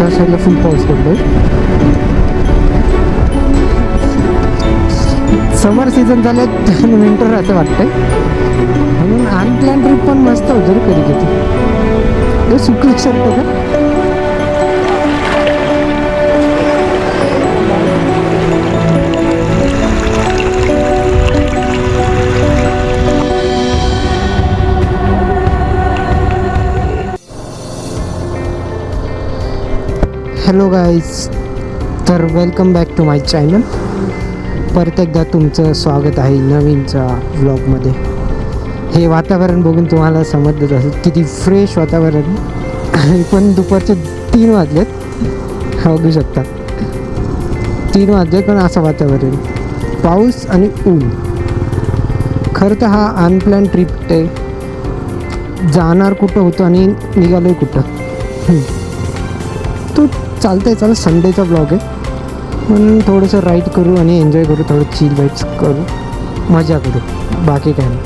त्या साईडला फुल पाऊस पडतोय. समर सीझन झाल्यात विंटर असं वाटतंय. म्हणून अनप्लॅन ट्रिप पण मस्त होतं रे कधी कधी. सुकली शर्ट का हॅलो गाईज, तर welcome back to my channel. परत एकदा तुमचं स्वागत आहे नवीनच्या व्लॉगमध्ये. हे वातावरण बघून तुम्हाला समजलं असेल किती फ्रेश वातावरण. पण दुपारचे 3 वाजलेत, बघू शकता 3 वाजलेत, पण असं वातावरण, पाऊस आणि ऊन. खरं तर हा अनप्लॅन ट्रिप आहे. जाणार कुठं होतं आणि निघालोय कुठं. तो चालतंय संडेचा ब्लॉग आहे म्हणून थोडंसं राईड करू आणि एन्जॉय करू, थोडं चिल वाईट्स करू, मजा करू, बाकी काय नाही.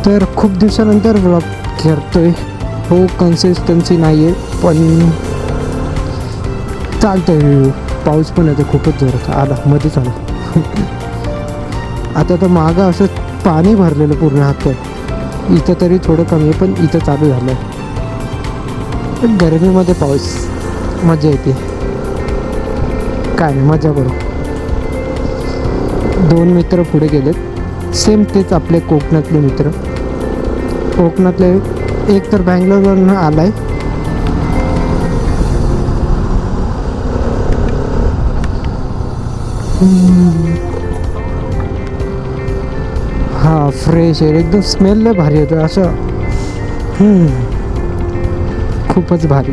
तर खूप दिवसानंतर ब्लॉग करतोय. हो, कन्सिस्टन्सी नाही आहे पण चालतंय. पाऊस पण येतो खूपच जोरात, आला मध्येच आला. आता तर मागं असं पाणी भरलेलं पूर्ण हातात. इथं तरी थोडं कमी आहे पण इथं चालू झालं आहे. गरमीमध्ये पाऊस, मजा येते. काय नाही, मजा करू. 2 मित्र पुढे गेलेत, सेम तेच आपले कोकणातले मित्र. कोकणातले एक तर बँगलोरवरून आलाय. हा, फ्रेश एअर, एकदम स्मेल लय भारी येतं असं. खूपच भारी.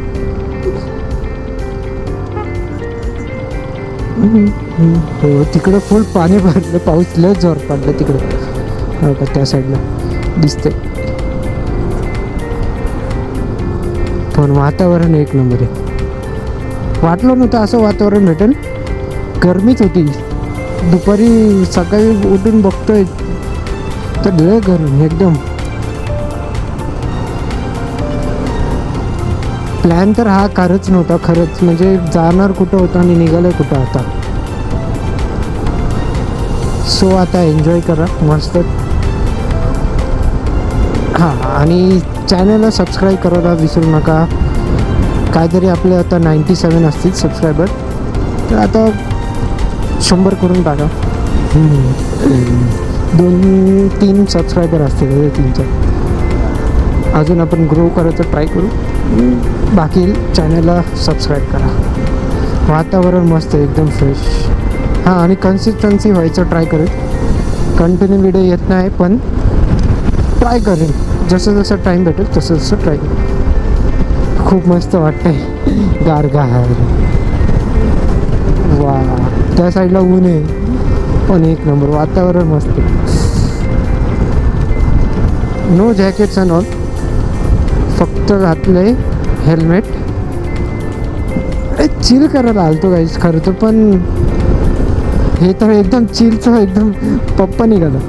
हो, तिकडं फुल पाणी भरलं, पाऊस लय जोर पडलं तिकडं. हो का, त्या साईडला दिसतंय. पण वातावरण एक नंबर आहे. वाटलं नव्हतं असं वातावरण भेटेल. गरमीच होती. दुपारी सकाळी उठून बघतोय तर लय गरम एकदम. प्लॅन तर हा खरंच नव्हता, खरंच म्हणजे जाणार कुठं होतं आणि निघालं कुठं आता. सो आता एन्जॉय करा मस्त. हां, आणि चॅनलला सबस्क्राईब करायला विसरू नका. काहीतरी आपले आता 97 असतील सबस्क्रायबर, तर आता 100 करून टाका. 2-3 सबस्क्रायबर असतील, 3-4. अजून आपण ग्रो करायचं ट्राय करू. बाकी चॅनलला सबस्क्राईब करा. वातावरण मस्त एकदम फ्रेश. हां, आणि कन्सिस्टन्सी व्हायचं ट्राय करेल. कंटिन्यू व्हिडिओ येत नाही पण ट्राय करेन. जसं जसं टाईम भेटेल तसं तसं ट्राय करेन. खूप मस्त वाटतंय, गारगार. वा, त्या साईडला ऊन आहे पण एक नंबर वातावरण मस्त. नो जॅकेट्स अँड ऑल, फक्त घातलंय हेल्मेट. चिल करायला आलतो गाईस खरं तर, पण हे तर एकदम चिलचं एकदम पप्पा निघालं.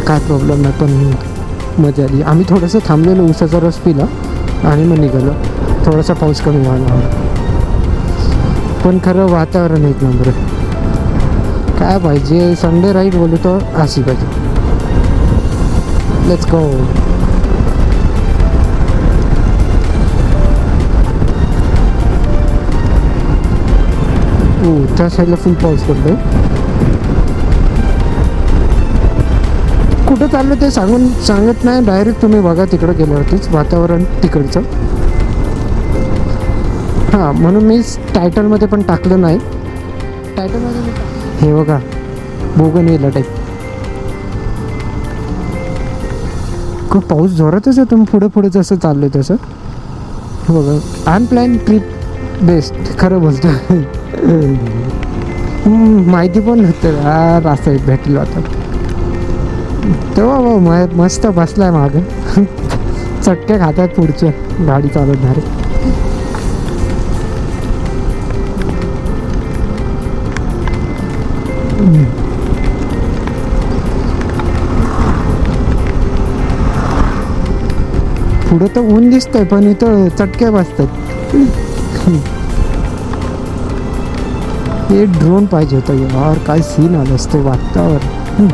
काय प्रॉब्लेम नाही पण मजा आली. आम्ही थोडंसं थांबलेलो, ऊसाचा रस पिला आणि मग निघालो. थोडासा पाऊस कमी व्हायला, पण खरं वातावरण एक नंबर आहे. काय पाहिजे, संडे राईड बोलतो अशी पाहिजे. Let's go. त्या साईडला फुल पाऊस पडतोय. कुठं चाललं ते सांगत नाही, डायरेक्ट तुम्ही बघा तिकडं गेल्यावरतीच वातावरण तिकडचं. हां, म्हणून मी टायटलमध्ये पण टाकलं नाही. टायटलमध्ये हे बघा, बोगनवेला टाईप. खूप पाऊस जोरातच आहे. तुम्ही पुढे पुढे जसं चाललं आहे तसं बघा. अनप्लॅन ट्रिप बेस्ट, खरं बोलतो. माहिती पण नव्हतं हा रास्ता भेटला होता तेव्हा. मस्त बसलाय मागं, चटके खातात पुढच्या गाडी चालवणार. पुढं तर ऊन दिसतंय पण इथं चटक्या बसतात. हे ड्रोन पाहिजे होतं यार, काय सीन आलं असतं वातावरण.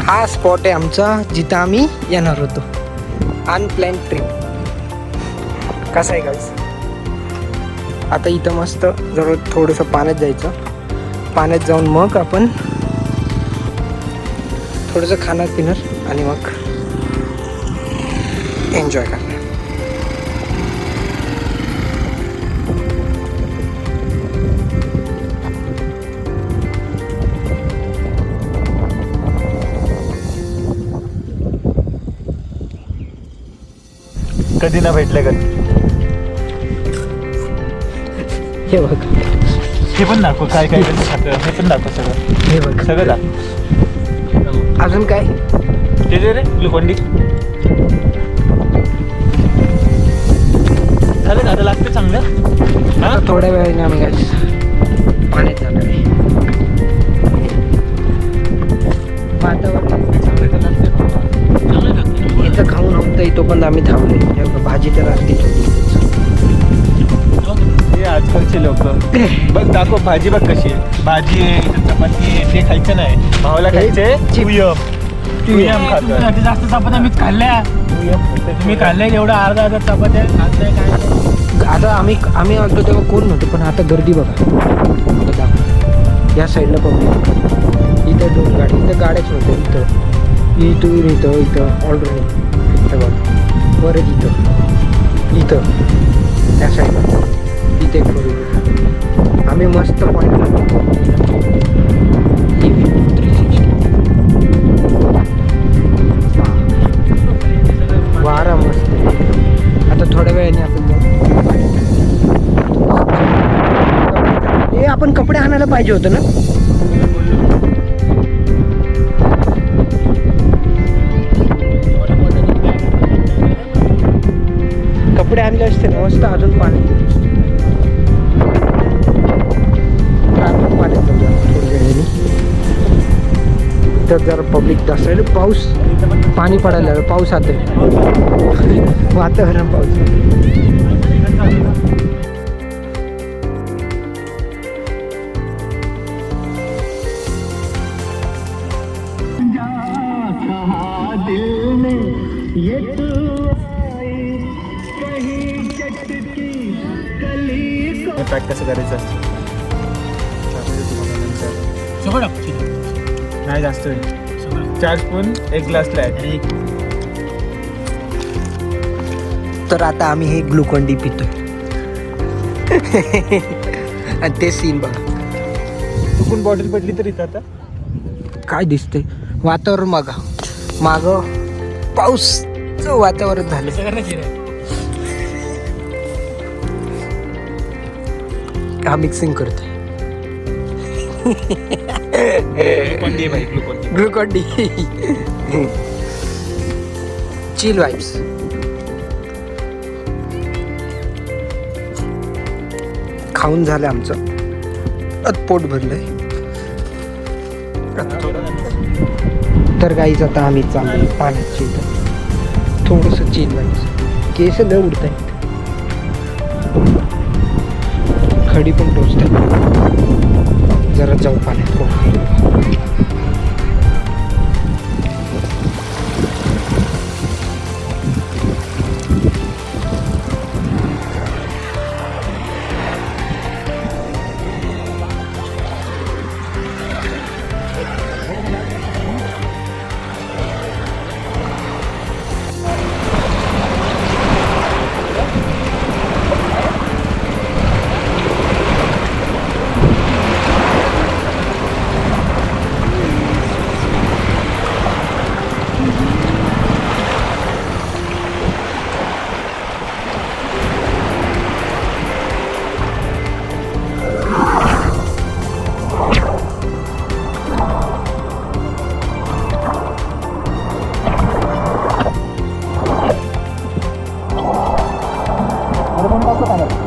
हा स्पॉट आहे आमचा जिथं आम्ही येणार होतो. Unplanned trip. कसं आहे गाईस, आता इथं मस्त जरा थोडंसं पाण्यात जायचं. पाण्यात जाऊन मग आपण थोडंसं खाणार पिणार आणि मग एन्जॉय करणार. कधी ना भेटले कधी. हे बघ, हे पण दाखव काय काय कसं खातं, हे पण दाखव सगळं. हे बघ सगळं दाखव. अजून काय ते दे रे ग्लुकोंडी. झालं का आता लागतं चांगलं. आता थोड्या वेळाने आम्ही काय पाण्यात जाणार आहे. वातावरण इथं खाऊन होतं तोपर्यंत आम्ही थांबले. भाजी तर असते हे आजकालचे लोक बघ दाखव. भाजी बघ कशी आहे. भाजी आहे, इथं चपाती आहे. ते खायचं नाही, भावाला खायचंय तुयम खातो. जास्त चपात्या मीच खाल्ल्या. तुम्ही खाल्ल्या एवढ्या अर्धा चपात्या खाल्ल्या काय. आता आम्ही आलतो तेव्हा कोण नव्हतं, पण आता गर्दी बघा. या साईडला पब्लिक, इथं दोन गाडी, इथं गाड्याच नव्हत्या. इथं ऑलरेडी बघ. परत इथं त्या साईडला इथे एक फोर. आम्ही मस्त पॉईंट वारा मस्त. आता थोड्या वेळाने आपण कपडे आणायला पाहिजे होतं ना. कपडे आणले असते ना मस्त. अजून पाण्यात थोड्या वेळाने. तर जरा पब्लिक जास्त आहे. पाऊस पाणी पडायला लागलं. पाऊस आता वातावरण पाऊस. पॅक कसं करायचं असतं सगळं नाही जास्त होईल. 4 स्पून 1 ग्लासला आहे. तर आता आम्ही हे ग्लुकॉन-डी पितोय. आणि ते सीन बघा. चुकून बॉटल पडली तरी आता काय दिसतंय वातावरण. माग पाऊसचं वातावरण झालं. हा मिक्सिंग करतोय. ग्लुकॉन-डी. Chill vibes. खाऊन झालं आमचं. पोट भरलंय. तर गाईच आता आम्ही चाललोय पाण्याची. थोडंसं चिल वाइब्स. केस लय उडत आहेत. खडी पण टोचते. जरा जाऊ पाण्यात.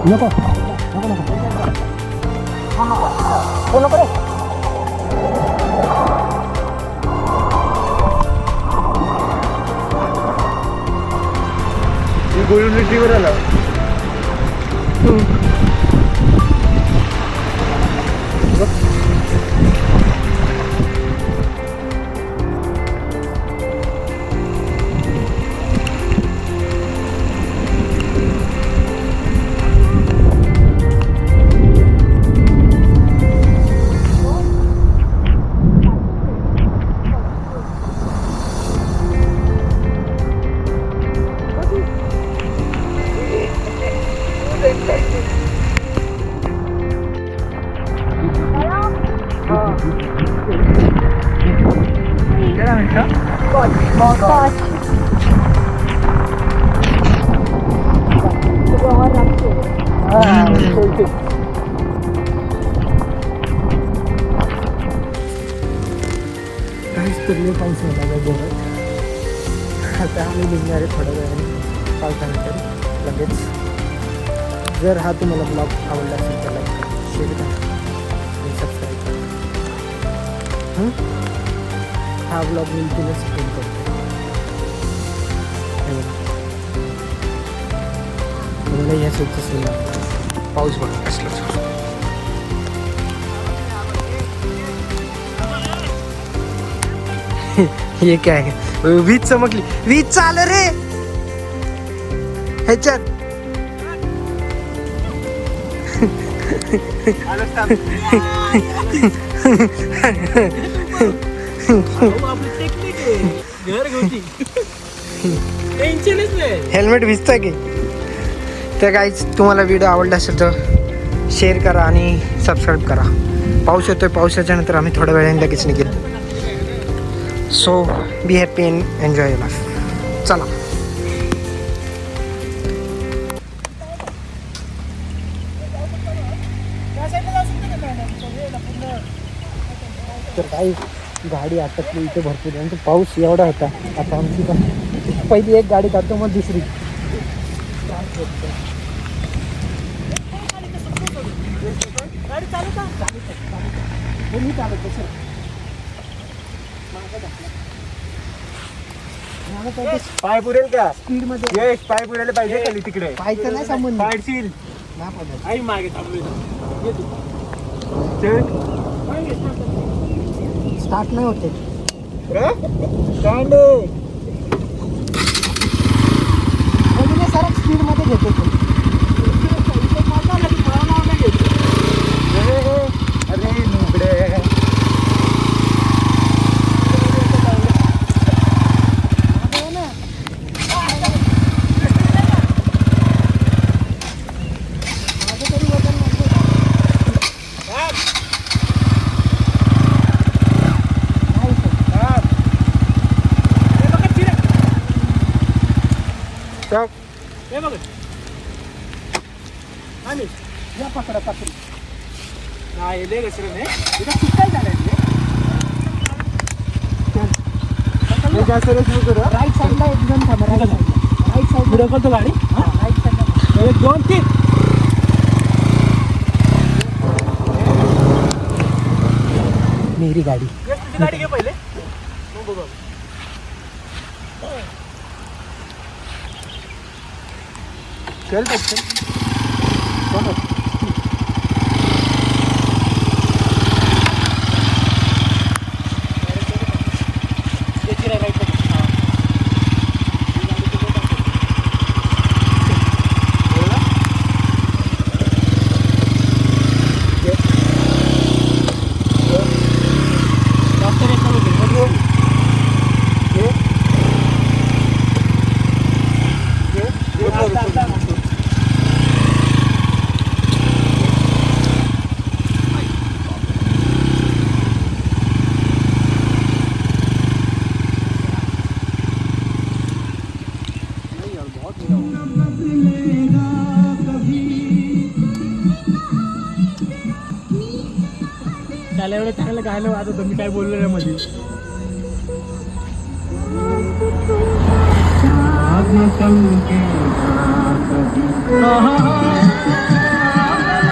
नको नको नको. गोल्डन रिट्रीवर आला. काहीच पाऊस होता का जोरात. आता आम्ही निघणार आहे थोड्या वेळाने पावसानंतर लगेच. जर हा तुम्हाला ब्लॉग आवडला असेल तर लाईक करा, शेअर करा आणि सबस्क्राईब करा. हा ब्लॉग मी इथूनच स्क्रीन करतो. मला या सोबत पाऊस बघा कसला. हे काय वीज चमकली. वीज चाल रे ह्याच्यात. हेल्मेट भिजतं की. तर काहीच तुम्हाला व्हिडिओ आवडला असेल तर शेअर करा आणि सबस्क्राईब करा. पाऊस येतोय, पावसाच्या नंतर आम्ही थोड्या वेळाने लगेच निघेल. So be happy and enjoy life. चला. तर काही गाडी अटकली इथे भरपूर आणि पाऊस एवढा होता. आता आमची पण पहिली एक गाडी काढतो मग दुसरी. पाय पुरेल का स्पीड मध्ये यश? पाय पुरायला पाहिजे खाली तिकडे. पायचं नाही संबंध. पाडशील. आई मागे थांबलोय. स्टार्ट नाही होते. सर स्पीड मध्ये घेतो तो. अरे नुकडे. हे बघ आणि या पकडा पकडा. नाही लय घसरण आहे. इथं सुट्टाय झालंय राईट साईडला एकदम थांबा. राईट साईड पुढे करतो गाडी. राईट साईडला. 1 2 3. मेरी गाडी. तुझी गाडी घे पहिले. मग बघू. चल पटकन. त्याला एवढं चांगलं गायला वाजवतो मी काय बोललो नाही मध्ये.